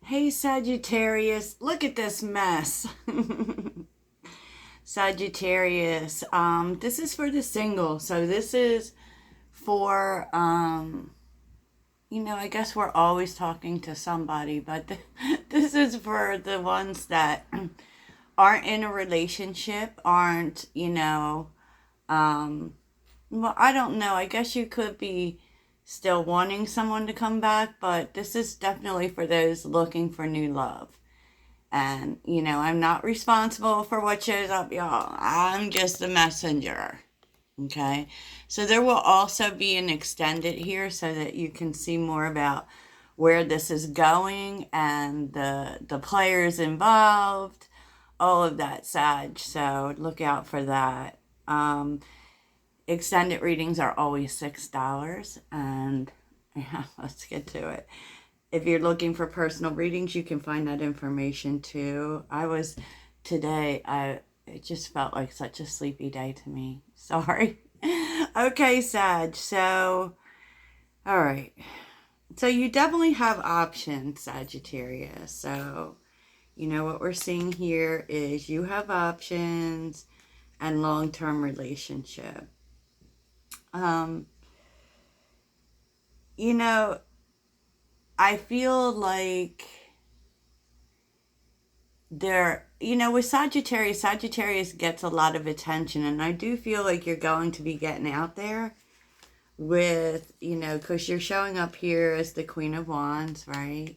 Hey Sagittarius, look at this mess. Sagittarius, this is for the single. So this is for, I guess we're always talking to somebody, but this is for the ones that aren't in a relationship, aren't, well, I don't know. I guess you could be still wanting someone to come back, but this is definitely for those looking for new love. And, I'm not responsible for what shows up, y'all. I'm just the messenger. Okay. So there will also be an extended here so that you can see more about where this is going and the players involved, all of that, Sag. So look out for that. Extended readings are always $6. And yeah, let's get to it. If you're looking for personal readings, you can find that information too. It just felt like such a sleepy day to me. Sorry. Okay, Sag. So, all right. So you definitely have options, Sagittarius. So, what we're seeing here is you have options and long-term relationship. You know, I feel like with Sagittarius gets a lot of attention, and I do feel like you're going to be getting out there with, because you're showing up here as the Queen of Wands, right?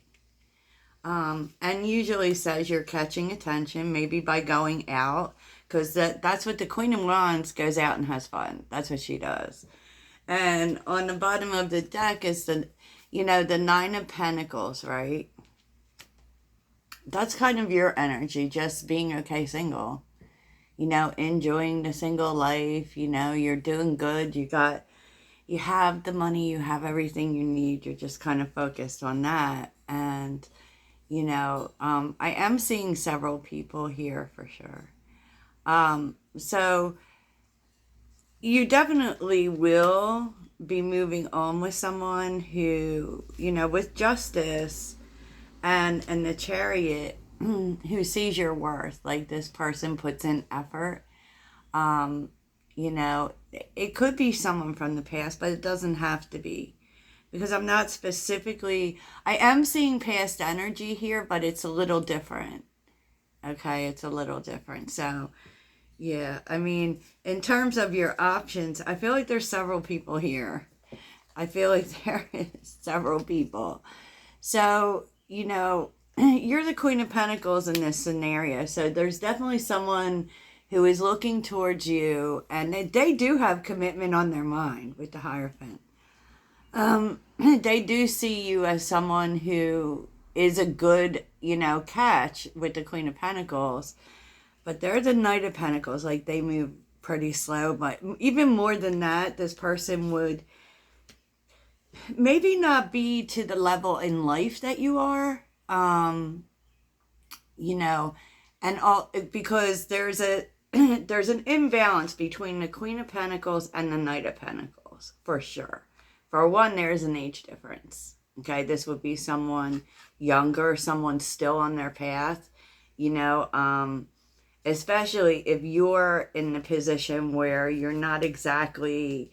And usually says you're catching attention, maybe by going out, because that's what the Queen of Wands goes out and has fun. That's what she does. And on the bottom of the deck is the Nine of Pentacles, right? That's kind of your energy, just being okay single. Enjoying the single life, you're doing good. You have the money, you have everything you need. You're just kind of focused on that. And, I am seeing several people here for sure. So you definitely will be moving on with someone who, with justice and the Chariot, who sees your worth. Like, this person puts in effort. It could be someone from the past, but it doesn't have to be. Because I am seeing past energy here, but it's a little different. Okay, it's a little different. So, yeah, I mean, in terms of your options, I feel like there's several people here. I feel like there is several people. So, you're the Queen of Pentacles in this scenario. So there's definitely someone who is looking towards you, and they do have commitment on their mind with the Hierophant. They do see you as someone who is a good, catch with the Queen of Pentacles. But they're the Knight of Pentacles. Like, they move pretty slow. But even more than that, this person would maybe not be to the level in life that you are. And all, because there's an imbalance between the Queen of Pentacles and the Knight of Pentacles, for sure. For one, there's an age difference. Okay, this would be someone younger, someone still on their path, especially if you're in the position where you're not exactly,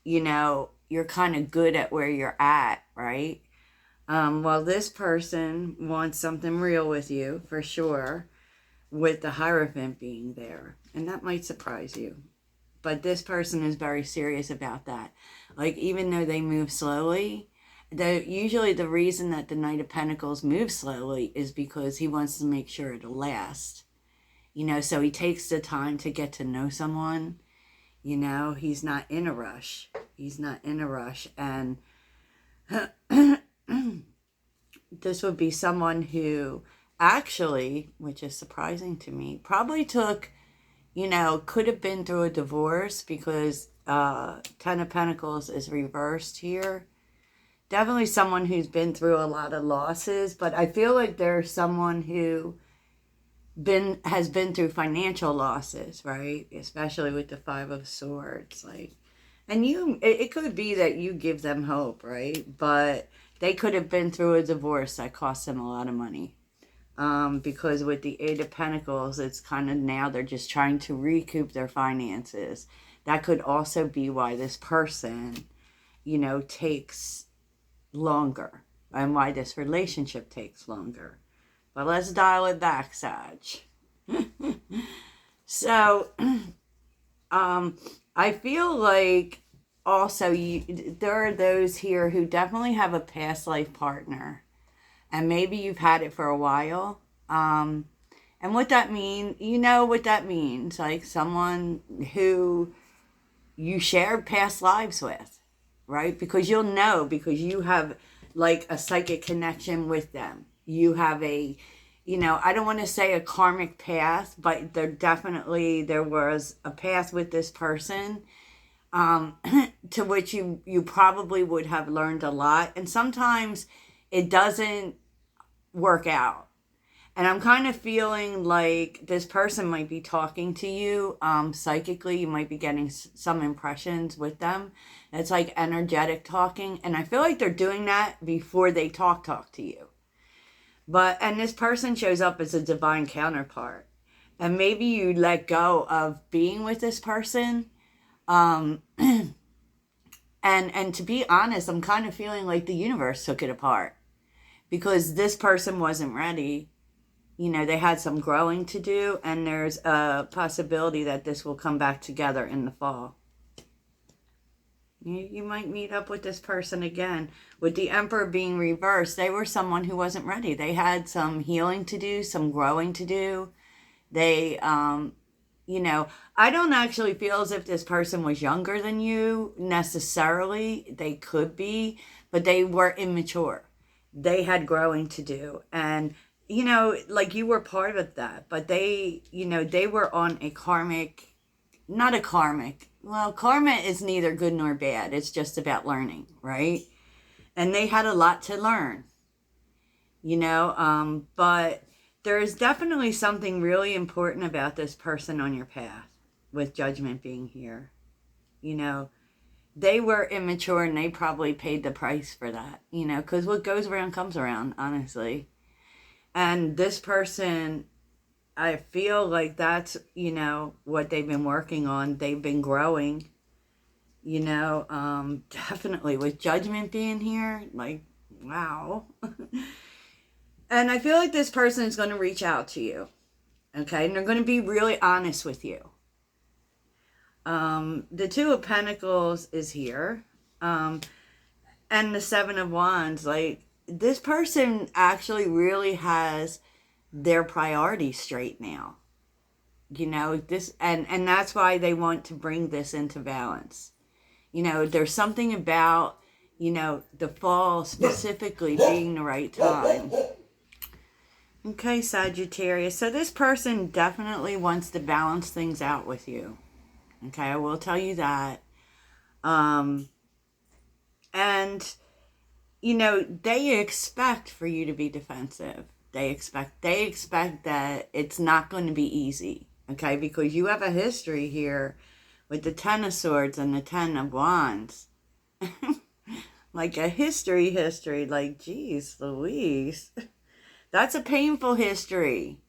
you're kind of good at where you're at, right? While this person wants something real with you, for sure, with the Hierophant being there. And that might surprise you. But this person is very serious about that. Like, even though they move slowly, usually the reason that the Knight of Pentacles moves slowly is because he wants to make sure it'll last. So he takes the time to get to know someone. He's not in a rush. And this would be someone who actually, which is surprising to me, probably took, could have been through a divorce, because Ten of Pentacles is reversed here. Definitely someone who's been through a lot of losses, but I feel like there's someone who has been through financial losses, right? Especially with the Five of Swords. Like, and it could be that you give them hope, right? But they could have been through a divorce that cost them a lot of money. Because with the Eight of Pentacles, it's kind of now they're just trying to recoup their finances. That could also be why this person, you know, takes longer, and why this relationship takes longer. But let's dial it back, Sag. So, I feel like also there are those here who definitely have a past life partner. And maybe you've had it for a while. And what that means, you know what that means. Like someone who you shared past lives with, right? Because you'll know, because you have like a psychic connection with them. You have a, you know, I don't want to say a karmic path, but there was a path with this person, to which you probably would have learned a lot. And sometimes it doesn't work out. And I'm kind of feeling like this person might be talking to you psychically. You might be getting some impressions with them. It's like energetic talking. And I feel like they're doing that before they talk to you. And this person shows up as a divine counterpart. And maybe you let go of being with this person. And to be honest, I'm kind of feeling like the universe took it apart. Because this person wasn't ready. You know, they had some growing to do, and there's a possibility that this will come back together in the fall. You might meet up with this person again. With the Emperor being reversed, they were someone who wasn't ready. They had some healing to do, some growing to do. They, you know, I don't actually feel as if this person was younger than you necessarily. They could be, but they were immature. They had growing to do. And you know, like you were part of that, but they, you know, they were on a karmic, not a karmic. Well, karma is neither good nor bad. It's just about learning, right? And they had a lot to learn, you know, but there is definitely something really important about this person on your path with Judgment being here. You know, they were immature and they probably paid the price for that, you know, because what goes around comes around, honestly. And this person, I feel like that's, you know, what they've been working on. They've been growing, you know, definitely with Judgment being here, like, wow. And I feel like this person is going to reach out to you, okay? And they're going to be really honest with you. The Two of Pentacles is here. And the Seven of Wands, like, this person actually really has their priorities straight now. You know, this, and that's why they want to bring this into balance. You know, there's something about, you know, the fall specifically being the right time. Okay, Sagittarius. So this person definitely wants to balance things out with you. Okay, I will tell you that. And you know, they expect for you to be defensive. They expect that it's not going to be easy, okay? Because you have a history here with the Ten of Swords and the Ten of Wands. Like a history, like, geez, Louise. That's a painful history.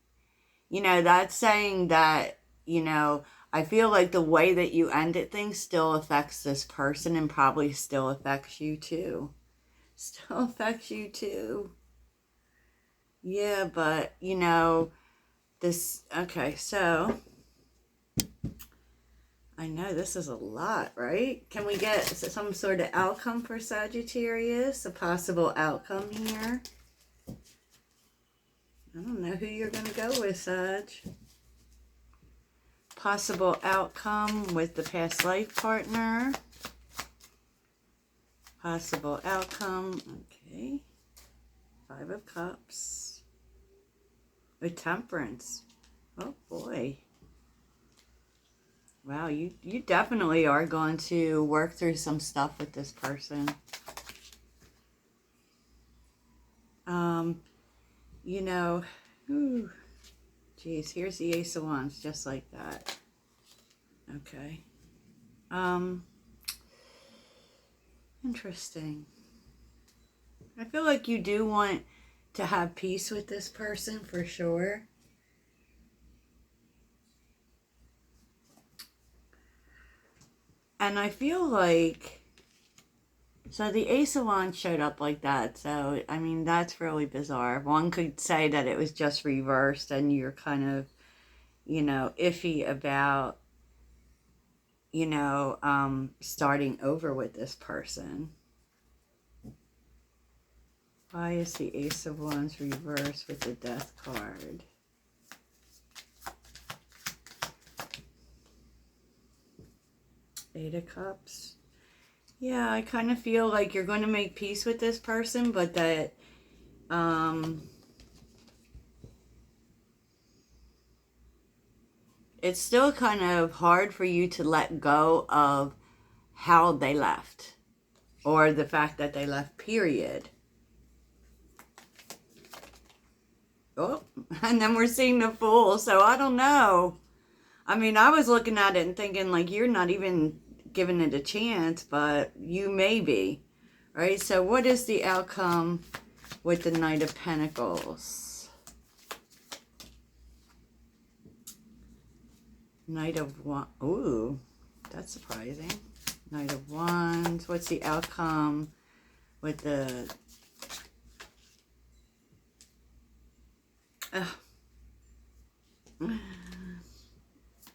You know, that's saying that, you know, I feel like the way that you ended things still affects this person and probably still affects you too. Still affects you too. Yeah, but, you know, this, okay, so, I know this is a lot, right? Can we get some sort of outcome for Sagittarius? A possible outcome here? I don't know who you're going to go with, Sag. Possible outcome with the past life partner. Possible outcome, okay. Five of Cups. With Temperance. Oh boy. Wow, you definitely are going to work through some stuff with this person. You know, geez, here's the Ace of Wands, just like that. Okay. Interesting. I feel like you do want to have peace with this person for sure. And I feel like, so the Ace of Wands showed up like that. So, I mean, that's really bizarre. One could say that it was just reversed and you're kind of, you know, iffy about, you know, starting over with this person. Why is the Ace of Wands reversed with the Death card? Eight of Cups. Yeah, I kind of feel like you're going to make peace with this person, but that it's still kind of hard for you to let go of how they left, or the fact that they left, period. Oh, and then we're seeing the Fool, so I don't know. I mean, I was looking at it and thinking, like, you're not even giving it a chance, but you may be, right? So what is the outcome with the Knight of Pentacles? Knight of Wands. Ooh, that's surprising. Knight of Wands. What's the outcome with the...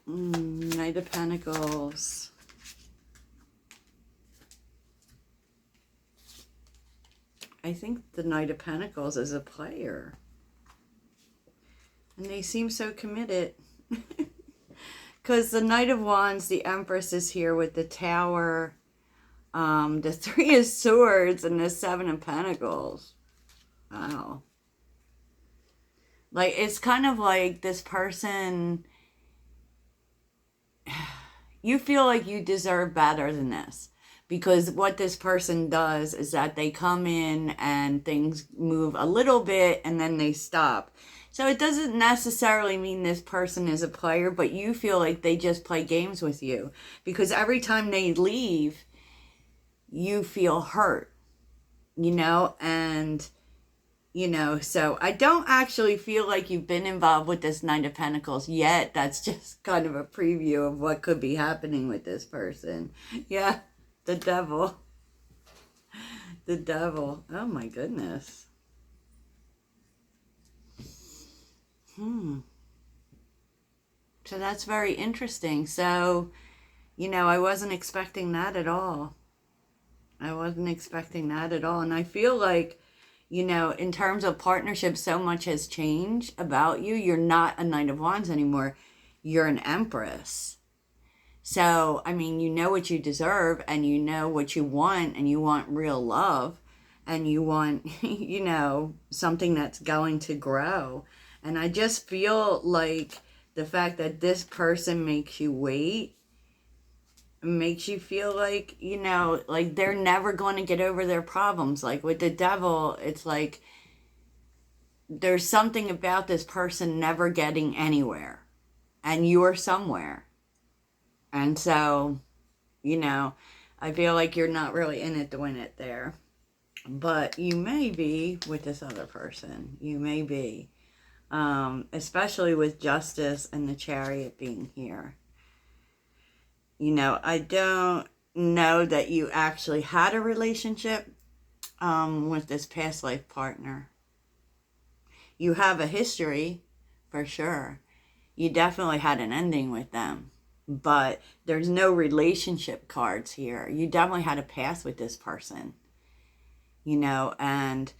Knight of Pentacles. I think the Knight of Pentacles is a player. And they seem so committed. Because the Knight of Wands, the Empress is here with the Tower, the Three of Swords, and the Seven of Pentacles. Wow. Like, it's kind of like this person... You feel like you deserve better than this. Because what this person does is that they come in and things move a little bit and then they stop. So it doesn't necessarily mean this person is a player, but you feel like they just play games with you. Because every time they leave, you feel hurt, you know? And, you know, so I don't actually feel like you've been involved with this Knight of Pentacles yet. That's just kind of a preview of what could be happening with this person. Yeah. The Devil. The Devil. Oh my goodness. So that's very interesting. So, you know, I wasn't expecting that at all. I wasn't expecting that at all. And I feel like, you know, in terms of partnership, so much has changed about you. You're not a Knight of Wands anymore. You're an Empress. So, I mean, you know what you deserve and you know what you want, and you want real love and you want, you know, something that's going to grow. And I just feel like the fact that this person makes you wait makes you feel like, you know, like they're never going to get over their problems. Like with the Devil, it's like there's something about this person never getting anywhere and you're somewhere. And so, you know, I feel like you're not really in it to win it there. But you may be with this other person. You may be. Especially with Justice and the Chariot being here. You know, I don't know that you actually had a relationship with this past life partner. You have a history, for sure. You definitely had an ending with them. But there's no relationship cards here. You definitely had a past with this person, you know, and,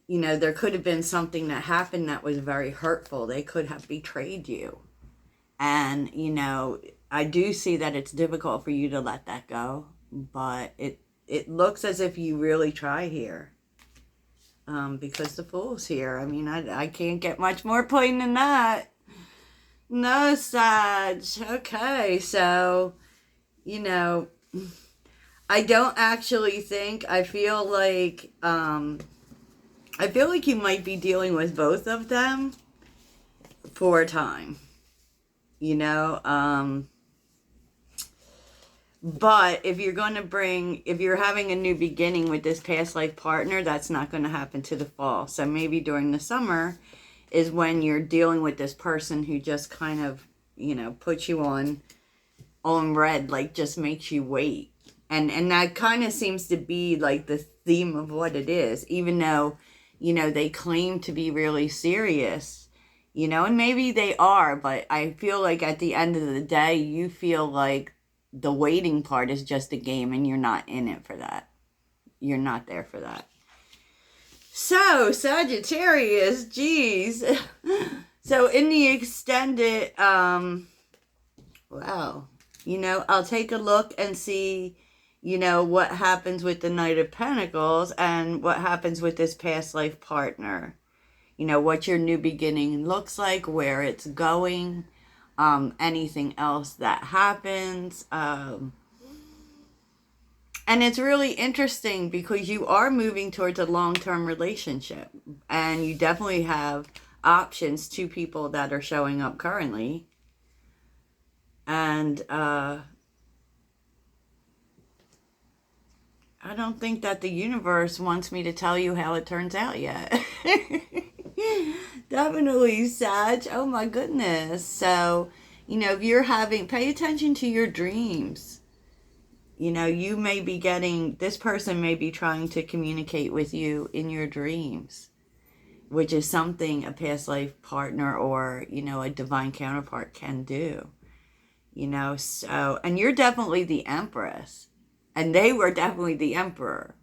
you know, there could have been something that happened that was very hurtful. They could have betrayed you. And, you know, I do see that it's difficult for you to let that go, but it looks as if you really try here. Because the Fool's here. I mean, I can't get much more plain than that. No, Sag. Okay, so, you know, I don't actually think, I feel like you might be dealing with both of them for a time, you know, But if you're having a new beginning with this past life partner, that's not going to happen to the fall. So maybe during the summer is when you're dealing with this person who just kind of, puts you on red, like just makes you wait. And that kind of seems to be like the theme of what it is, even though, they claim to be really serious, and maybe they are, but I feel like at the end of the day, you feel like the waiting part is just a game and you're not in it for that. You're not there for that. So, Sagittarius, geez. So, in the extended, wow, I'll take a look and see, what happens with the Knight of Pentacles and what happens with this past life partner. What your new beginning looks like, where it's going, anything else that happens. And it's really interesting because you are moving towards a long-term relationship. And you definitely have options to people that are showing up currently. And I don't think that the universe wants me to tell you how it turns out yet. Definitely, Sag. Oh my goodness. So, if you're pay attention to your dreams. You may be this person may be trying to communicate with you in your dreams, which is something a past life partner or, a divine counterpart can do. So, and you're definitely the Empress, and they were definitely the Emperor.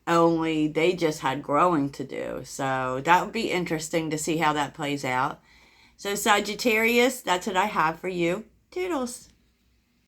Only they just had growing to do. So that would be interesting to see how that plays out. So Sagittarius, that's what I have for you. Toodles.